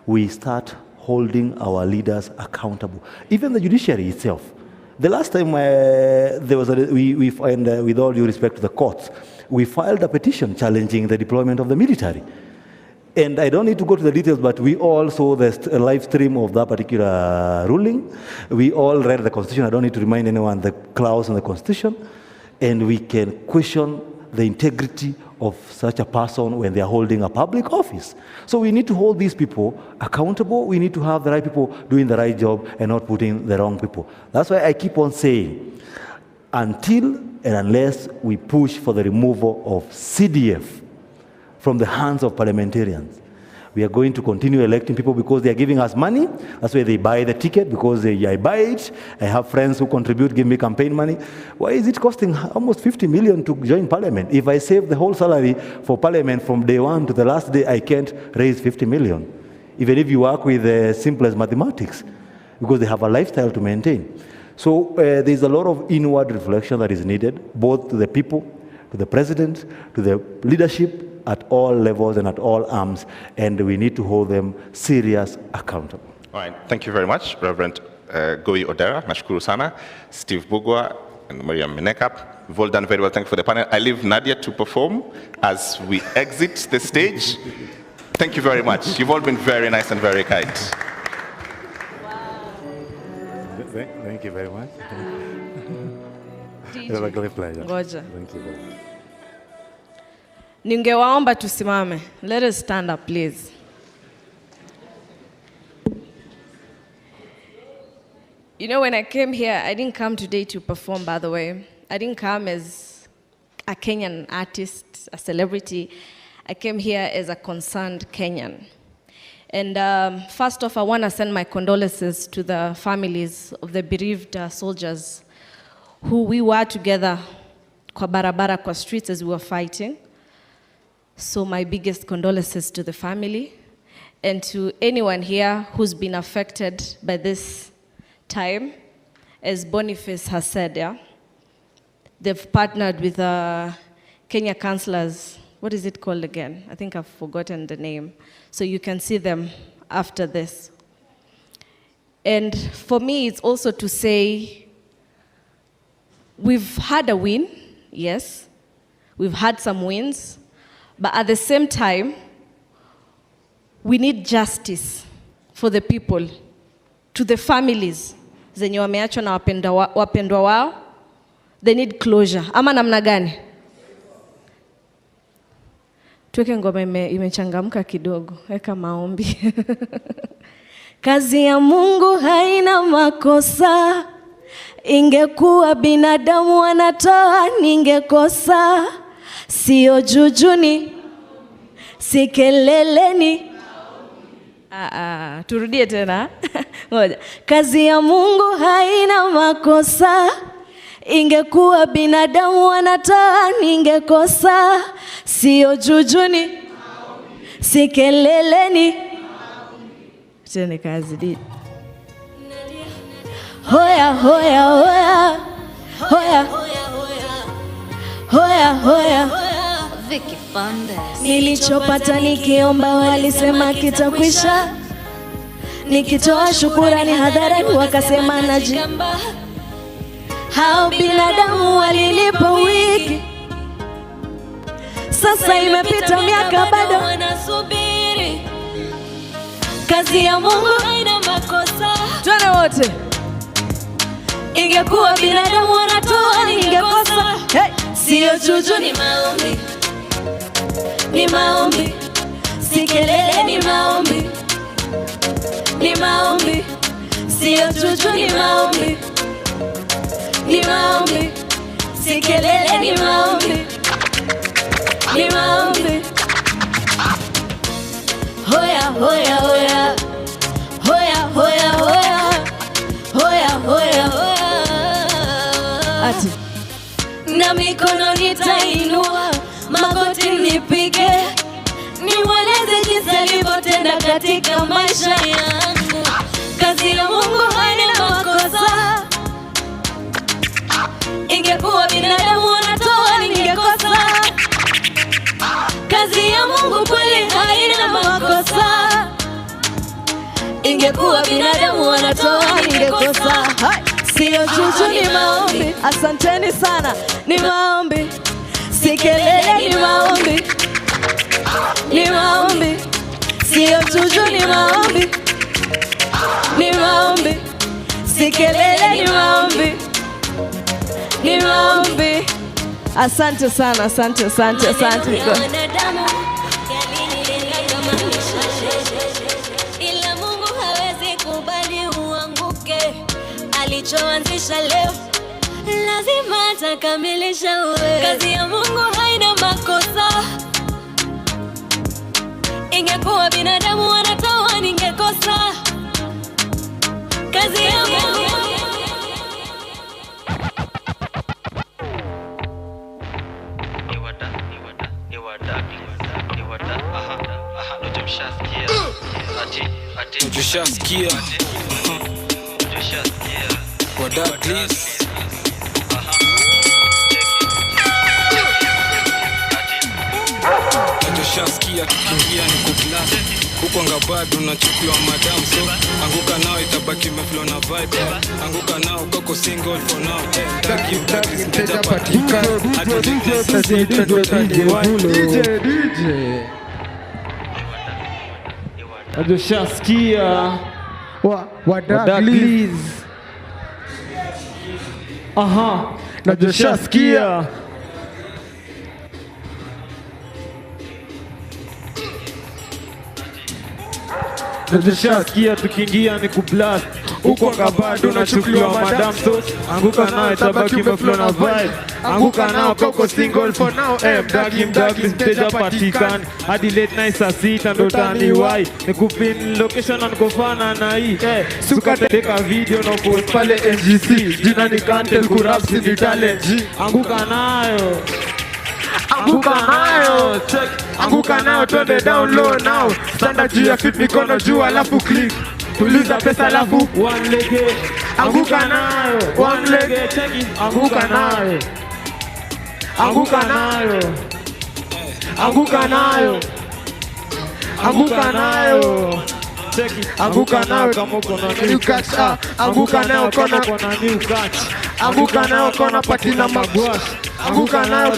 we start holding our leaders accountable. Even the judiciary itself. The last time there was we find, with all due respect to the courts, we filed a petition challenging the deployment of the military. And I don't need to go to the details, but we all saw the live stream of that particular ruling. We all read the Constitution. I don't need to remind anyone the clause in the Constitution. And we can question the integrity of such a person when they are holding a public office. So we need to hold these people accountable. We need to have the right people doing the right job and not putting the wrong people. That's why I keep on saying, until and unless we push for the removal of CDF from the hands of parliamentarians, we are going to continue electing people because they are giving us money. That's why they buy the ticket, because I buy it. I have friends who contribute, give me campaign money. Why is it costing almost 50 million to join parliament? If I save the whole salary for parliament from day one to the last day, I can't raise 50 million. Even if you work with the simplest mathematics, because they have a lifestyle to maintain. So there's a lot of inward reflection that is needed, both to the people, to the president, to the leadership, at all levels and at all arms, and we need to hold them serious accountable. All right, thank you very much, Reverend Goi Odera, nashukuru sana, Steve Bugwa, and Maria Minekap. You've all done very well, thank you for the panel. I leave Nadia to perform as we exit the stage. Thank you very much. You've all been very nice and very kind. Thank you very much. It was a great pleasure. Ngoja. Thank you very much. Ningewaomba tusimame. Let us stand up, please. You know, when I came here, I didn't come today to perform, by the way. I didn't come as a Kenyan artist, a celebrity. I came here as a concerned Kenyan. And first off, I want to send my condolences to the families of the bereaved soldiers who we were together kwa barabara, kwa streets as we were fighting. So my biggest condolences to the family and to anyone here who's been affected by this time. As Boniface has said, yeah, they've partnered with Kenya councillors. What is it called again? I think I've forgotten the name. So you can see them after this. And for me, it's also to say, we've had a win, yes. We've had some wins. But at the same time, we need justice for the people, to the families zenye wameachwa na wapendwa wao. They need closure. Ama namna gani? Tuweke ngoma imechangamka kidogo. Weka maombi. Kazi ya Mungu haina makosa. Ingekuwa binadamu wanatoa ningekosa. Sio jujuni, si keleleni. Turudie tena. Ngoja. Kazi ya Mungu haina makosa. Ingekuwa binadamu wanatoa ningekosa. Sio jujuni, si keleleni. Tene kazi di. Hoya, hoya, hoya. Hoya. Hoya, hoya. Vicky Fundes. Nilichopata nikiomba walisema kitakwisha. Nikitoa shukurani hadharani wakasema najigamba. Hao binadamu walinipa wiki. Sasa imepita miaka bado wanasubiri. Kazi ya Mungu haina makosa. Tuone wote. Ingekuwa binadamu wanatoa ningekosa. Hey. Sio chuchu ni maombi. Ni maombi. Si kelele ni maombi. Ni maombi. Sio chuchu ni maombi. Ni maombi. Si kelele ni maombi. Ni maombi. Hoya, hoya, hoya. Hoya, hoya, hoya. Hoya, hoya, hoya. Ati. Na mikono nitainua, magoti nipige. Niweleze jinsi alivyotenda katika maisha yangu. Kazi ya Mungu haina makosa. Ingekuwa binadamu wanatoa ningekosa. Kazi ya Mungu kweli haina makosa. Ingekuwa binadamu wanatoa ningekosa. Sio chuchu ni maombi. Asanteni sana. Ni maombi. Si kelele ni maombi. Ni maombi. Sio chuchu ni maombi. Ni maombi. Si kelele ni maombi. Ni maombi. Asante sana, asante, asante, asante. Ila Mungu hawezi kubali uanguke. Alichoanzisha leo lazima atakamilisha wewe. Kazi ya Mungu haina makosa. Ingekuwa binadamu wanatoa ningekosa. Kazi ya Mungu. Ujishasikia Wada please. Ujishasikia kikiingia niko class. Huko ngabado unachukua madam. So anguka nao itabaki meflow na vibe. Anguka nao koko single for now. Dagi mteja patika. DJ Ujishasikia Wadaglis. Ujishasikia Nazishasikia tukiingia ni kublast. Huko kabado unachukuliwa madam so. Anguka nayo tabaki umeflow na vibe. Anguka nao koko single for now. Mdagi mteja patikani. Hadi late night saa 6 ndo taniwai. Nikupin location na nikofana na hii. Suka teka video na post pale NGC. Jina ni Kantel kurap si ni talent. Anguka nayo. Anguka nayo, check. Anguka nayo, twende down low now. Standa juu ya fit mikono juu alafu click. Tuliza pesa alafu one leg. Anguka nayo, one leg, check it. Anguka nayo. Anguka nayo. Anguka nayo. Anguka nayo. Check it. Anguka nayo kama uko na new catch. Anguka nayo kona new catch. Anguka nayo kona patina magwash. Anguka nayo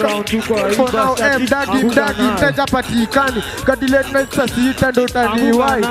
for now. Mdagi mteja patikani. Kadilate night saa 6 ndo taniwai.